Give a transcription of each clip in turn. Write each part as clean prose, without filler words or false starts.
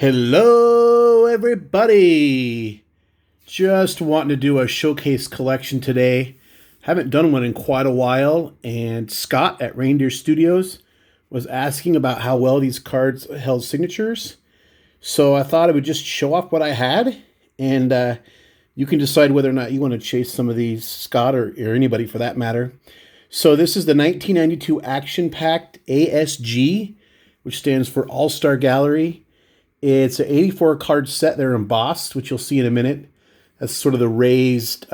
Hello, everybody. Just wanting to do a showcase collection today. Haven't done one in quite a while, and Scott at Reindeer Studios was asking about how well these cards held signatures. So I thought I would just show off what I had, and you can decide whether or not you want to chase some of these, Scott, or anybody for that matter. So this is the 1992 Action Packed ASG, which stands for All-Star Gallery. It's an 84 card set. They're embossed, which you'll see in a minute. That's sort of the raised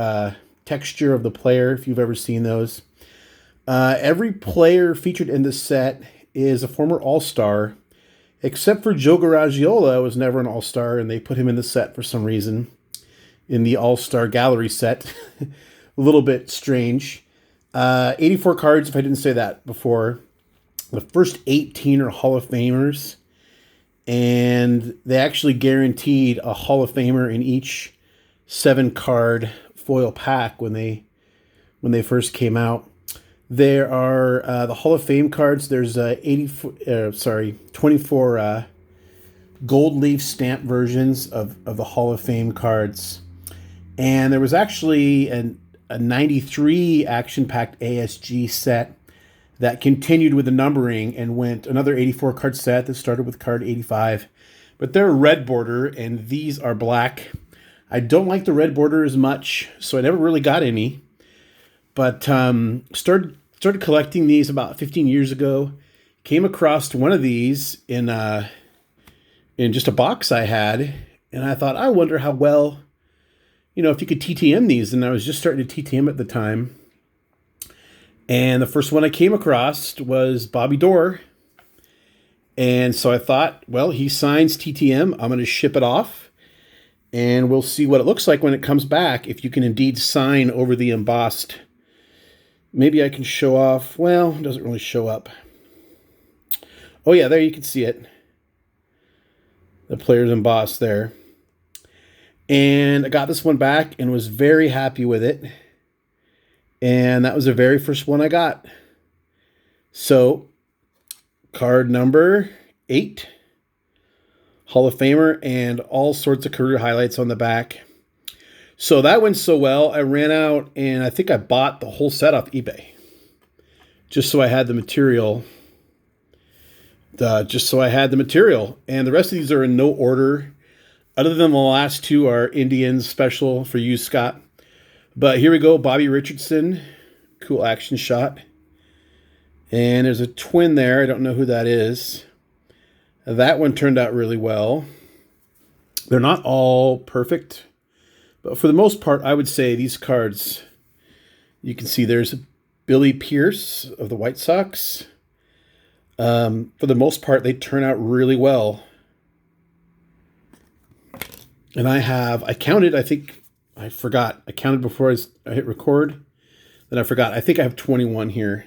texture of the player, if you've ever seen those. Every player featured in this set is a former All-Star, except for Joe Garagiola, who was never an All-Star, and they put him in the set for some reason, in the All-Star Gallery set. A little bit strange. 84 cards, if I didn't say that before. The first 18 are Hall of Famers. And they actually guaranteed a Hall of Famer in each 7-card foil pack when they first came out. There are the Hall of Fame cards. There's 24 gold leaf stamp versions of the Hall of Fame cards. And there was actually a 93 action-packed ASG set that continued with the numbering and went another 84 card set that started with card 85. But they're red border and these are black. I don't like the red border as much, so I never really got any. But started collecting these about 15 years ago. Came across one of these in just a box I had, and I thought, I wonder how well, if you could TTM these. And I was just starting to TTM at the time. And the first one I came across was Bobby Doerr. And so I thought, well, he signs TTM. I'm going to ship it off. And we'll see what it looks like when it comes back, if you can indeed sign over the embossed. Maybe I can show off. Well, it doesn't really show up. Oh, yeah, there you can see it. The player's embossed there. And I got this one back and was very happy with it. And that was the very first one I got. So, card number 8. Hall of Famer and all sorts of career highlights on the back. So that went so well, I ran out and I think I bought the whole set off eBay. Just so I had the material. And the rest of these are in no order. Other than the last 2 are Indians special for you, Scott. But here we go, Bobby Richardson. Cool action shot. And there's a twin there. I don't know who that is. That one turned out really well. They're not all perfect. But for the most part, I would say these cards, you can see there's Billy Pierce of the White Sox. For the most part, they turn out really well. And I counted, I forgot. I counted before I hit record. Then I forgot. I think I have 21 here.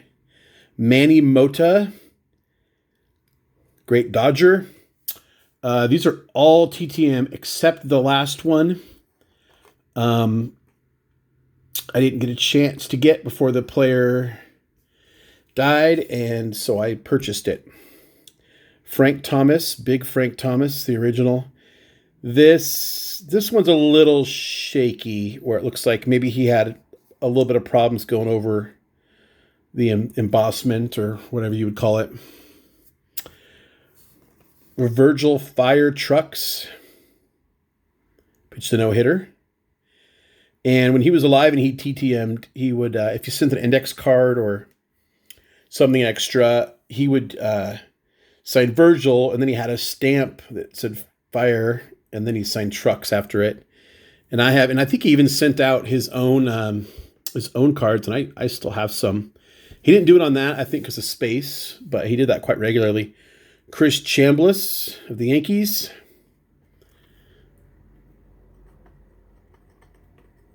Manny Mota. Great Dodger. These are all TTM except the last one. I didn't get a chance to get before the player died, and so I purchased it. Frank Thomas. Big Frank Thomas, the original. This one's a little shaky, where it looks like maybe he had a little bit of problems going over the embossment or whatever you would call it. Virgil Fire Trucks pitched a no-hitter. And when he was alive and he TTM'd, he would, if you sent an index card or something extra, he would sign Virgil, and then he had a stamp that said Fire, and then he signed Trucks after it. And I think he even sent out his own cards, and I still have some. He didn't do it on that, I think, because of space, but he did that quite regularly. Chris Chambliss of the Yankees.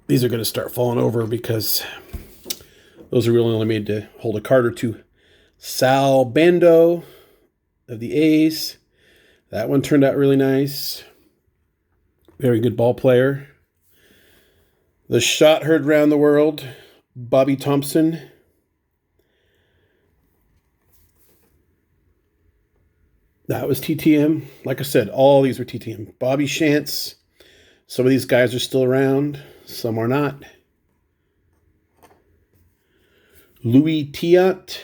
These are going to start falling over because those are really only made to hold a card or two. Sal Bando of the A's. That one turned out really nice. Very good ball player. The shot heard round the world. Bobby Thompson. That was TTM. Like I said, all these were TTM. Bobby Shantz. Some of these guys are still around. Some are not. Louis Tiant,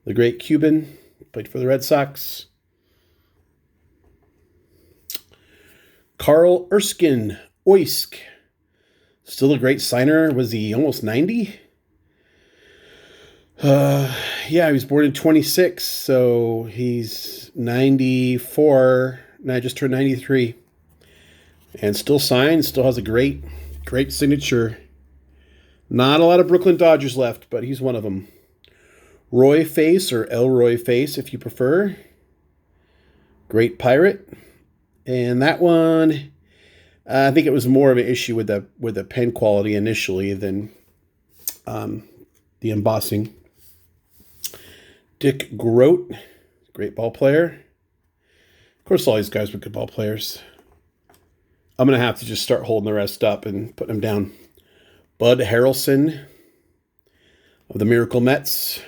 the great Cuban, played for the Red Sox. Carl Erskine Oysk, still a great signer. Was he almost 90? Yeah, he was born in 26, so he's 94. And I just turned 93. And still signs, still has a great signature. Not a lot of Brooklyn Dodgers left, but he's one of them. Roy Face, or Elroy Face if you prefer. Great Pirate. And that one, I think it was more of an issue with the pen quality initially than the embossing. Dick Groat, great ball player. Of course, all these guys were good ball players. I'm going to have to just start holding the rest up and putting them down. Bud Harrelson of the Miracle Mets.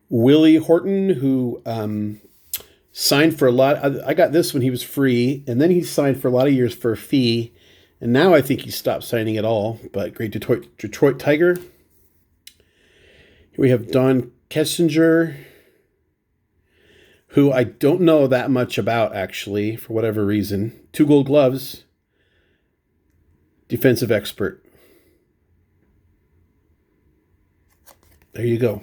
Willie Horton, who signed for a lot. I got this when he was free, and then he signed for a lot of years for a fee, and now I think he stopped signing at all. But great Detroit Tiger. Here we have Don Kessinger, who I don't know that much about, actually, for whatever reason. 2 Gold Gloves. Defensive expert. There you go.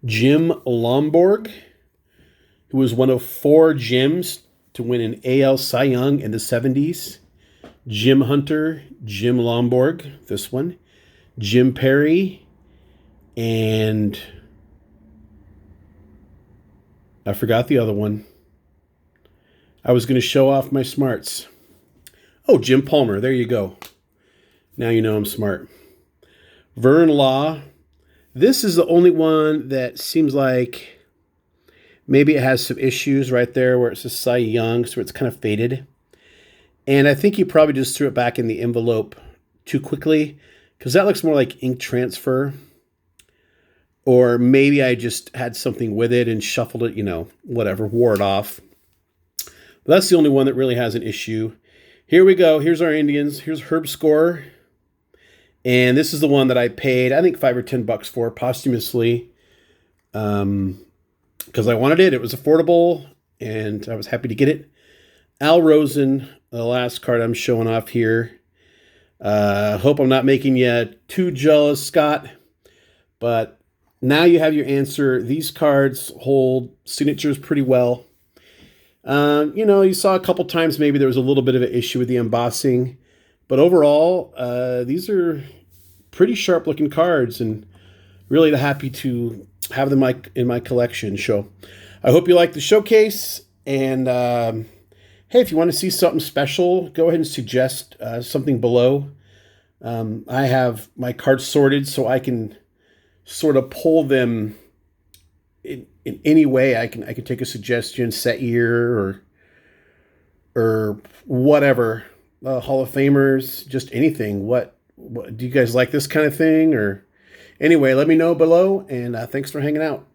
Jim Lomborg, who was one of 4 Jims to win an AL Cy Young in the 70s. Jim Hunter, Jim Lomborg, this one. Jim Perry, and I forgot the other one. I was going to show off my smarts. Oh, Jim Palmer, there you go. Now you know I'm smart. Vern Law. This is the only one that seems like maybe it has some issues right there where it says Cy Young, so it's kind of faded. And I think he probably just threw it back in the envelope too quickly, because that looks more like ink transfer. Or maybe I just had something with it and shuffled it, whatever, wore it off. But that's the only one that really has an issue. Here we go. Here's our Indians. Here's Herb Score. And this is the one that I paid, I think, $5 or $10 for posthumously. Because I wanted it. It was affordable, and I was happy to get it. Al Rosen, the last card I'm showing off here. Hope I'm not making you too jealous, Scott. But now you have your answer. These cards hold signatures pretty well. You saw a couple times maybe there was a little bit of an issue with the embossing. But overall, these are pretty sharp-looking cards, and really happy to have them in my collection. So I hope you like the showcase. And hey, if you want to see something special, go ahead and suggest something below. I have my cards sorted so I can sort of pull them in any way. I can take a suggestion, set year or whatever. Hall of Famers, just anything. What do you guys like, this kind of thing? Or anyway, let me know below, and thanks for hanging out.